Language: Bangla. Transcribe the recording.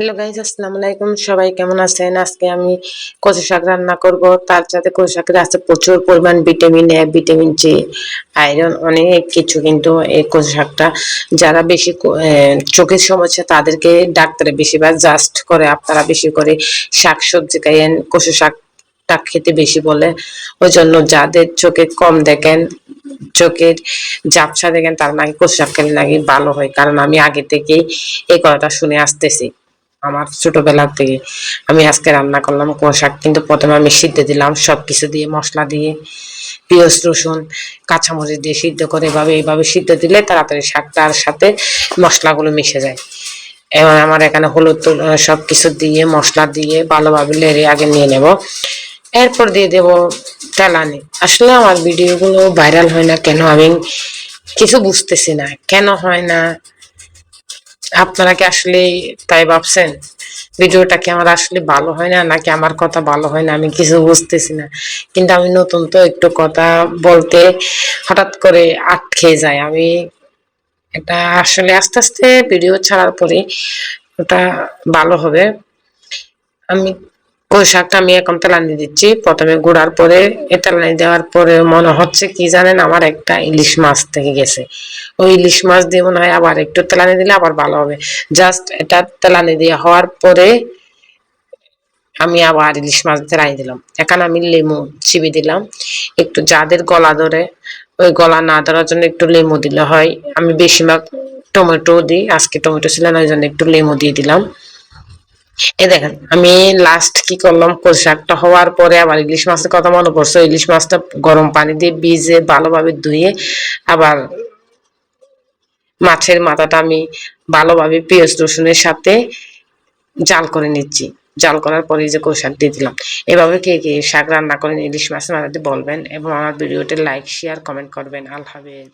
হ্যালো গাইস, আসসালামু আলাইকুম। সবাই কেমন আছেন? আজকে আমি কচু শাক রান্না করব। তার সাথে কচু শাকের আছে প্রচুর পরিমাণ vitamin A, vitamin C, iron, অনেক কিছু। কিন্তু এই কচু শাকটা যারা বেশি চোখের সমস্যা তাদেরকে ডাক্তারে বেশিরভাগ জাস্ট করে আপনারা বেশি করে শাক সবজি খাইয়েন, কচু শাকটা খেতে বেশি বলে। ওই জন্য যাদের চোখে কম দেখেন, চোখের ঝাপসা দেখেন, তার নাকি কচু শাক খেলে নাকি ভালো হয়। কারণ আমি আগে থেকেই এই কথাটা শুনে আসতেছি আমার ছোটবেলা থেকে। আমি আজকে রান্না করলাম কচু শাক। কিন্তু প্রথমে আমি সিদ্ধ দিলাম সবকিছু দিয়ে, মশলা দিয়ে, পেঁয়াজ রসুন কাঁচামরিচ দিয়ে সিদ্ধ করে এইভাবে সিদ্ধ দিলে তাড়াতাড়ি শাকটার সাথে মশলাগুলো মিশে যায়। এবার আমার এখানে হলুদ সবকিছু দিয়ে মশলা দিয়ে ভালোভাবে লেড়ে আগে নিয়ে নেব। এরপর দিয়ে দেব তেলানি। আসলে আমার ভিডিওগুলো ভাইরাল হয় না কেন, আমি কিছু বুঝতেছি না কেন হয় না। আপনারা কি আসলে তাই ভাবছেন? ভিডিওটা কি আমার আসলে ভালো হয় না, নাকি আমার কথা ভালো হয় না, আমি কিছু বুঝতেছি না। কিন্তু আমি নতুন তো, একটু কথা বলতে হঠাৎ করে আটকে যায়। আমি এটা আসলে আস্তে আস্তে ভিডিও ছাড়ার পরে ওটা ভালো হবে। আমি কই শাকটা আমি এখন তেলানি দিচ্ছি প্রথমে গুঁড়ার পরে। তেলানি দেওয়ার পরে মনে হচ্ছে কি জানেন, আমার একটা ইলিশ মাছ থেকে গেছে। ওই ইলিশ মাছ দিয়ে মনে হয় আবার একটু তেলানি দিলে আবার ভালো হবে। জাস্ট এটা তেলানি দিয়ে হওয়ার পরে আমি আবার ইলিশ মাছ তেলানি দিলাম। এখানে আমি লেবু চিবি দিলাম। একটু যাদের গলা ধরে, ওই গলা না ধরার জন্য একটু লেবু দিলে হয়। আমি বেশিরভাগ টমেটো দিই, আজকে টমেটো ছিল না, ওই জন্য একটু লেবু দিয়ে দিলাম। এ দেখেন আমি লাস্ট কি করলাম, কচু শাকটা হওয়ার পরে আবার ইলিশ মাছের কথা মনে পড়ছে। ইলিশ মাছটা গরম পানি দিয়ে ভিজে ভালোভাবে ধুয়ে আবার মাছের মাথাটা আমি ভালোভাবে পেঁয়াজ রসুনের সাথে জাল করে নিচ্ছি। জাল করার পরে যে কচু শাক দিয়ে দিলাম। এভাবে কে কে শাক রান্না করেন ইলিশ মাছের মাথা দিয়ে বলবেন, এবং আমার ভিডিওতে লাইক শেয়ার কমেন্ট করবেন। আল্লাহ হাফেজ।